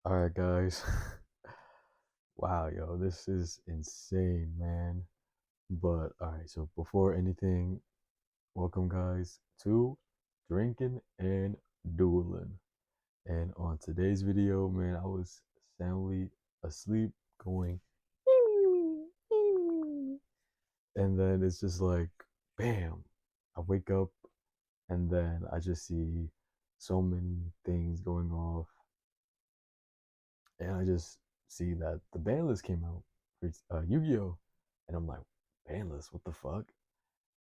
All right, guys. Wow, yo, this is insane, man. But all right, so before anything, welcome, guys, to Drinking and Dueling. And on today's video, man, I was soundly asleep, going, and then it's just like, bam, I wake up, and then I just see so many things going off, and I just see that the ban list came out for Yu-Gi-Oh, and I'm like, ban list, what the fuck?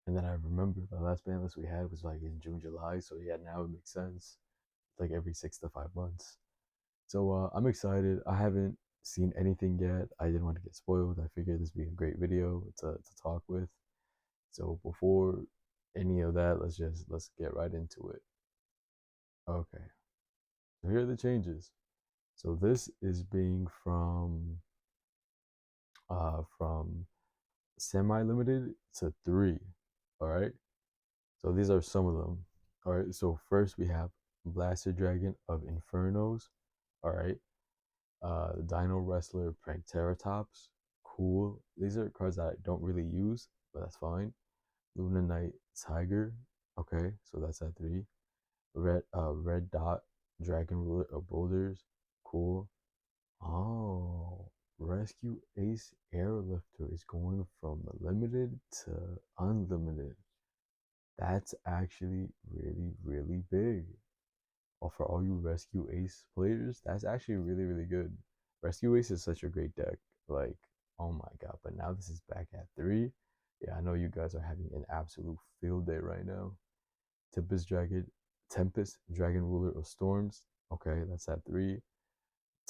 And then I remember the last ban list we had was like in June, July, so yeah, now it makes sense. It's like every 6 to 5 months. So I'm excited. I haven't seen anything yet. I didn't want to get spoiled. I figured this would be a great video to talk with. So before any of that, let's get right into it. Okay, so here are the changes. So this is being from semi-limited to three. All right. So these are some of them. All right. So first we have Blaster Dragon of Infernos. All right. Dino Wrestler Pranceratops. Cool. These are cards that I don't really use, but that's fine. Luna Knight Tiger. Okay, so that's at three. Red Dot Dragon Ruler of Boulders. Cool. Oh, Rescue Ace Airlifter is going from limited to unlimited. That's actually really, really big. Well, for all you Rescue Ace players, that's actually really, really good. Rescue Ace is such a great deck. Like, oh my god, but now this is back at three. Yeah, I know you guys are having an absolute field day right now. Tempest Dragon, Tempest Dragon Ruler of Storms. Okay, that's at three.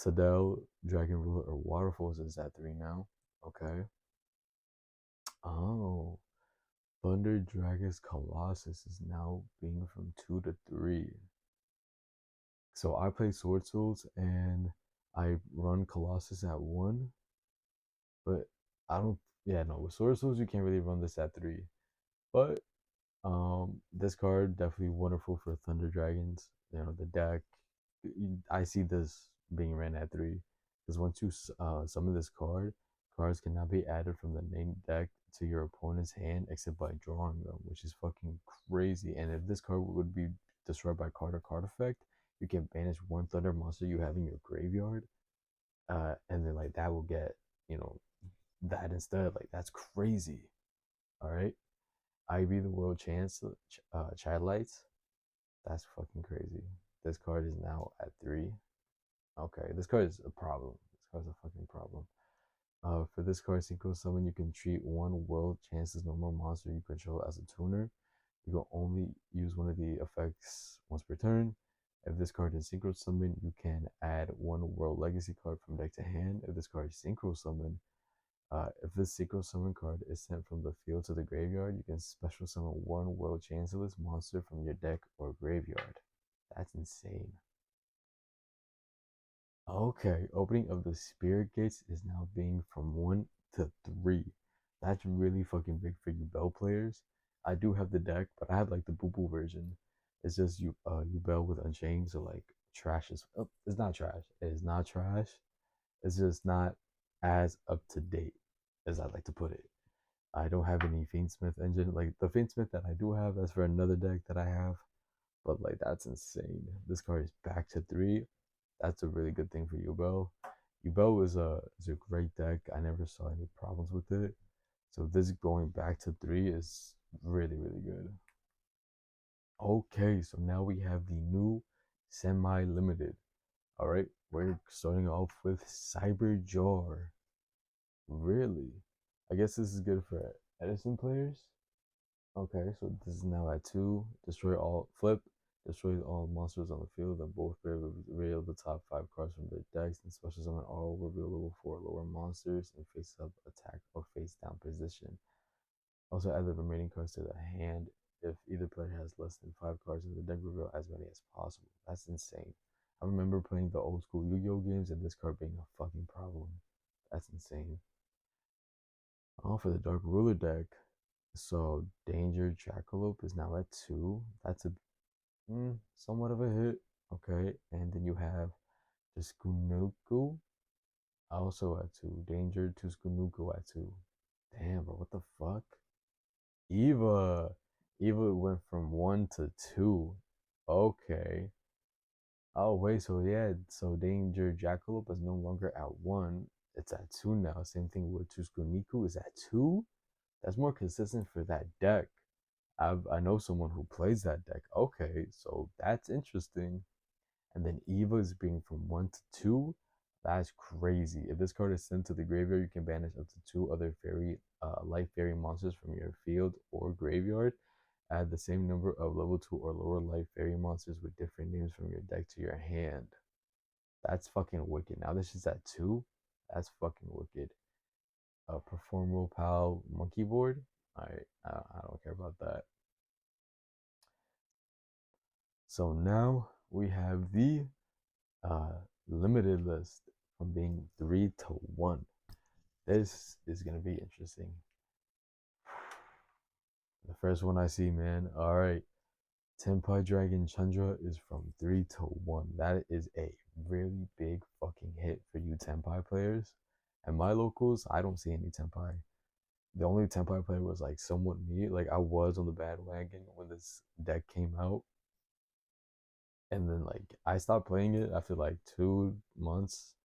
Tadel, Dragon Ruler or Waterfalls is at three now. Okay. Oh, Thunder Dragon's Colossus is now being from two to three. So I play Sword Souls and I run Colossus at one, but I don't. Yeah, no, with Sword Souls you can't really run this at three. But this card definitely wonderful for Thunder Dragons. You know the deck. I see this being ran at three because once you summon this card, cards cannot be added from the main deck to your opponent's hand except by drawing them, which is fucking crazy. And if this card would be destroyed by card or card effect, you can banish one Thunder monster you have in your graveyard, and then like that will get you know that instead. Like that's crazy. All right. Ivy the World Chancellor, Chad Lights. That's fucking crazy. This card is now at three. Okay, this card is a problem. This card's a fucking problem. For this card, Synchro Summon, you can treat one World Chance's normal monster you control as a tuner. You can only use one of the effects once per turn. If this card is Synchro Summon, you can add one World Legacy card from deck to hand. If this card is Synchro Summon, if this Synchro Summon card is sent from the field to the graveyard, you can special summon one World Chancellor's monster from your deck or graveyard. That's insane. Okay, opening of the Spirit Gates is now being from one to three. That's really fucking big for you Bell players. I do have the deck, but I have like the Boo Boo version. It's just you Bell with Unchained, so like trash is it's not trash. It is not trash. It's just not as up to date as I'd like to put it. I don't have any Fiendsmith engine. Like the Fiendsmith that I do have, that's for another deck that I have. But like that's insane. This card is back to three. That's a really good thing for Yubel. Yubel is a great deck. I never saw any problems with it. So this going back to three is really, really good. Okay, so now we have the new semi-limited. All right, we're starting off with Cyber Jar. Really? I guess this is good for Edison players. Okay, so this is now at two. Destroy all flip. Destroys all monsters on the field, and both reveal the top five cards from their decks, and special summon all revealable for lower monsters in face up attack or face down position. Also add the remaining cards to the hand. If either player has less than five cards in the deck, reveal as many as possible. That's insane. I remember playing the old school Yu-Gi-Oh games and this card being a fucking problem. That's insane. Oh, for the Dark Ruler deck. So Danger Jackalope is now at two. That's a somewhat of a hit. Okay, and then you have Tsukunuku also at two. Danger Tsukunuku at two. Damn, bro, what the fuck? Eva. Eva went from one to two. Okay. Oh wait, so yeah, so Danger Jackalope is no longer at one. It's at two now. Same thing with Tsuskuniku is at two. That's more consistent for that deck. I know someone who plays that deck. Okay, so that's interesting. And then Eva's being from one to two. That's crazy. If this card is sent to the graveyard, you can banish up to two other life fairy monsters from your field or graveyard. Add the same number of level 2 or lower life fairy monsters with different names from your deck to your hand. That's fucking wicked. Now this is at two. That's fucking wicked. Perform Will Pal monkey board. I don't care about that. So now we have the uh, limited list from being 3 to 1. This is gonna be interesting. The first one I see, man. All right, Tenpai Dragon Chandra is from 3 to 1. That is a really big fucking hit for you Tenpai players. And my locals, I don't see any Tenpai. The only Tenpai player was like somewhat me. Like I was on the bandwagon when this deck came out, and then like I stopped playing it after like 2 months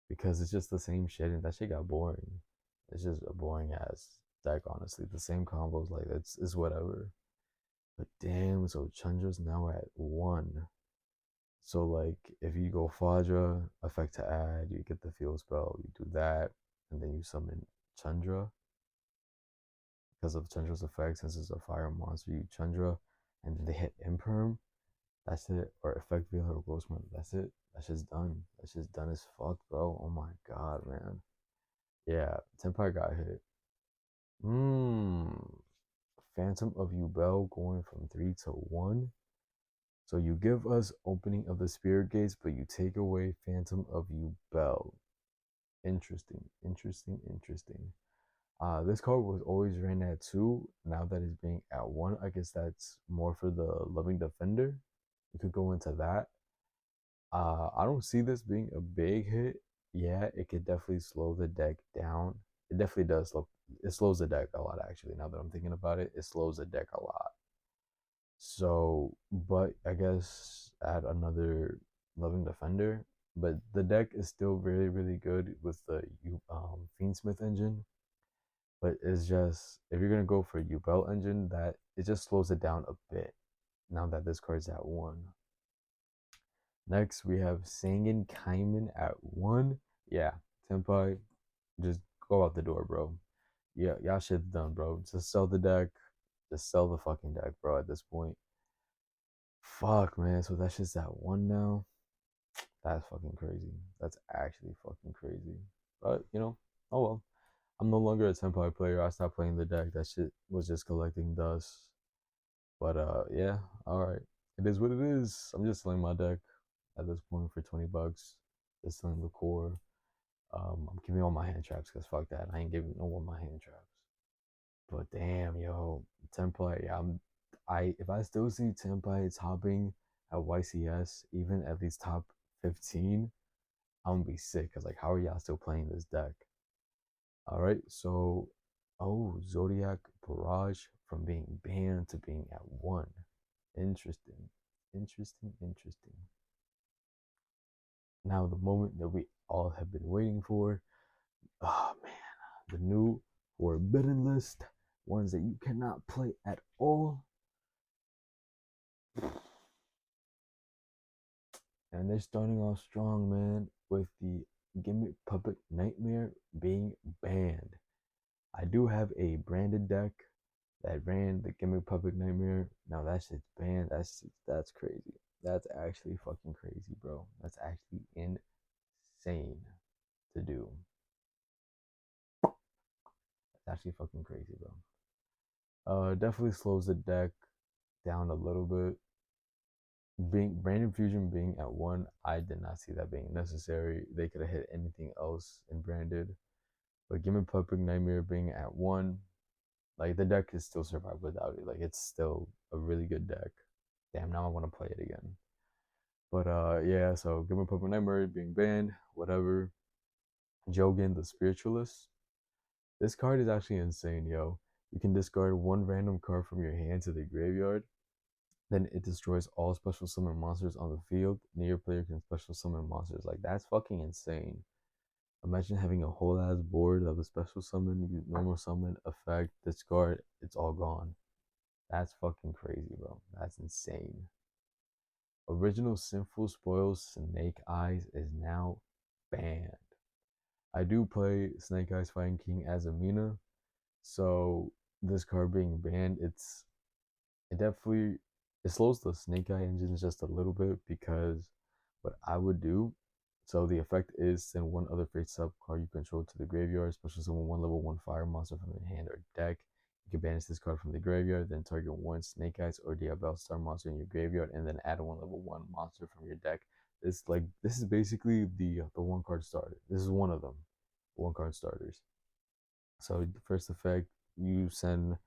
because it's just the same shit, and that shit got boring. It's just a boring ass deck, honestly. The same combos, like it's whatever. But damn, so Chandra's now at one. So like if you go Fadra, effect to add, you get the field spell, you do that, and then you summon Chandra because of Chandra's effect, since it's a fire monster, you Chandra, and then they hit Imperm. That's it. Or effect Veil or Grossman. That's it. That's just done. That's just done as fuck, bro. Oh my god, man. Yeah, Tenpai got hit. Mmm. Phantom of Yubel going from 3 to 1. So you give us opening of the spirit gates, but you take away Phantom of Yubel. Interesting, interesting, interesting. This card was always ran at two. Now that it's being at one, I guess that's more for the loving defender. You could go into that. I don't see this being a big hit. Yeah, it could definitely slow the deck down. It definitely does slow. It slows the deck a lot, actually. Now that I'm thinking about it, it slows the deck a lot. So, but I guess add another loving defender. But the deck is still really, really good with the Fiendsmith engine. But it's just if you're gonna go for Ubel engine, that it just slows it down a bit. Now that this card's at one. Next, we have Sangan Kaiman at one. Yeah, Tenpai, just go out the door, bro. Yeah, y'all shit's done, bro. Just sell the deck. Just sell the fucking deck, bro, at this point. Fuck, man. So that's just at one now. That's fucking crazy. That's actually fucking crazy. But, oh well. I'm no longer a Tenpai player. I stopped playing the deck. That shit was just collecting dust. But, yeah. All right. It is what it is. I'm just selling my deck at this point for $20. Just selling the core. I'm giving all my hand traps because fuck that. I ain't giving no one my hand traps. But damn, yo, Tenpai, if I still see Tenpai topping at YCS, even at least top 15, I'm gonna be sick. Cause like, how are y'all still playing this deck? All right, so Zodiac Barrage from being banned to being at one. Interesting, interesting, interesting. Now the moment that we all have been waiting for. Oh man, the new forbidden list, ones that you cannot play at all. And they're starting off strong, man, with the Gimmick Puppet Nightmare being banned. I do have a branded deck that ran the Gimmick Puppet Nightmare. Now that shit's banned. That's crazy. That's actually fucking crazy, bro. That's actually insane to do. It's actually fucking crazy, bro. Definitely slows the deck down a little bit. Being Brandon Fusion being at one, I did not see that being necessary. They could have hit anything else in branded. But Gimme Puppet Nightmare being at one, like the deck is still survive without it. Like it's still a really good deck. Damn, now I want to play it again. But yeah, so Give Me Purple Nightmare being banned, whatever. Jogan the Spiritualist. This card is actually insane, yo. You can discard one random card from your hand to the graveyard. Then it destroys all special summon monsters on the field. Near player can special summon monsters. Like, that's fucking insane. Imagine having a whole ass board of a special summon, normal summon, effect, discard, it's all gone. That's fucking crazy, bro. That's insane. Original Sinful Spoils Snake Eyes is now banned. I do play Snake Eyes Fighting King as Amina, so this card being banned, it definitely it slows the Snake Eye engines just a little bit because what I would do. So the effect is send one other face-up card you control to the graveyard, special summon one level 1 fire monster from your hand or deck. You can banish this card from the graveyard, then target one Snake Eyes or Diabell Star monster in your graveyard, and then add one level 1 monster from your deck. This is basically the one card starter. This is one of them, one card starters. So the first effect, you send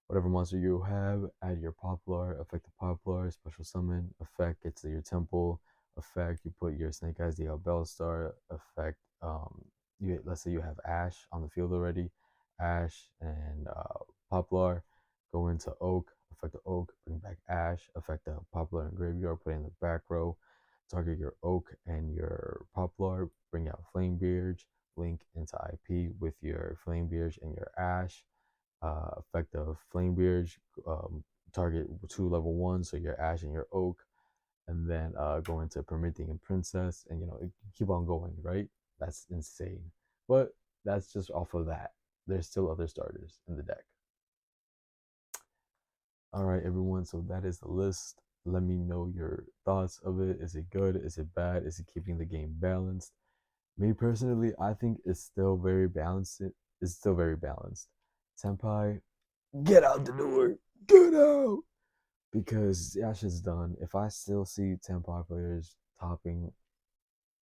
whatever monster you have, add your Poplar, affect the Poplar, special summon, effect gets to your temple, effect you put your Snake Eyes the Bellstar, effect you let's say you have Ash on the field already, Ash and Poplar, go into Oak, affect the Oak, bring back Ash, affect the Poplar and Graveyard, put it in the back row, target your Oak and your Poplar, bring out Flamebeard, link into IP with your Flamebeard and your Ash, effect of Flamebeard, target 2 level 1, so your Ash and your Oak, and then go into Promethean and Princess, and keep on going, right? That's insane. But that's just off of that. There's still other starters in the deck. All right, everyone. So that is the list. Let me know your thoughts of it. Is it good? Is it bad? Is it keeping the game balanced? Me personally, I think it's still very balanced. It's still very balanced. Senpai, get out the door. Get out. Because that shit's done. If I still see Senpai players topping,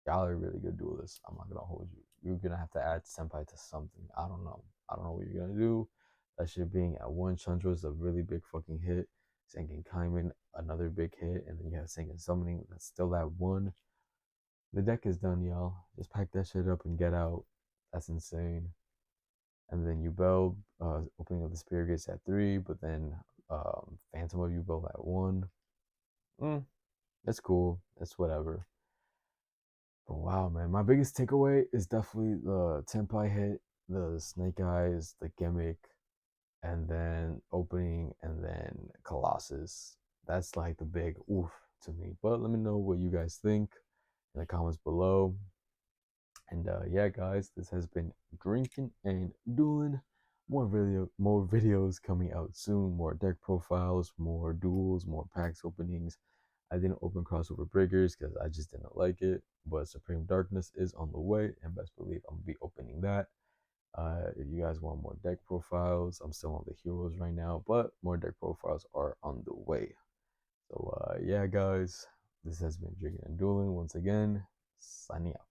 y'all are really good duelists. I'm not gonna hold you. You're gonna have to add Senpai to something. I don't know. I don't know what you're gonna do. That shit being at one Chandra is a really big fucking hit. Sengen Kaiman, another big hit, and then you have Sengen Summoning. That's still that one. The deck is done, y'all. Just pack that shit up and get out. That's insane. And then Yubel, opening up the Spirit Gates at 3, but then Phantom of Yubel at 1. That's cool. That's whatever. But wow, man, my biggest takeaway is definitely the Tenpai hit, the Snake Eyes, the gimmick, and then opening, and then Colossus. That's like the big oof to me. But let me know what you guys think in the comments below. And yeah, guys, this has been Drinking and Dueling. More videos coming out soon. More deck profiles, more duels, more packs openings. I didn't open crossover breakers because I just didn't like it. But Supreme Darkness is on the way, and best believe I'm gonna be opening that. If you guys want more deck profiles, I'm still on the heroes right now, but more deck profiles are on the way. So yeah, guys, this has been Drinking and Dueling once again. Signing out.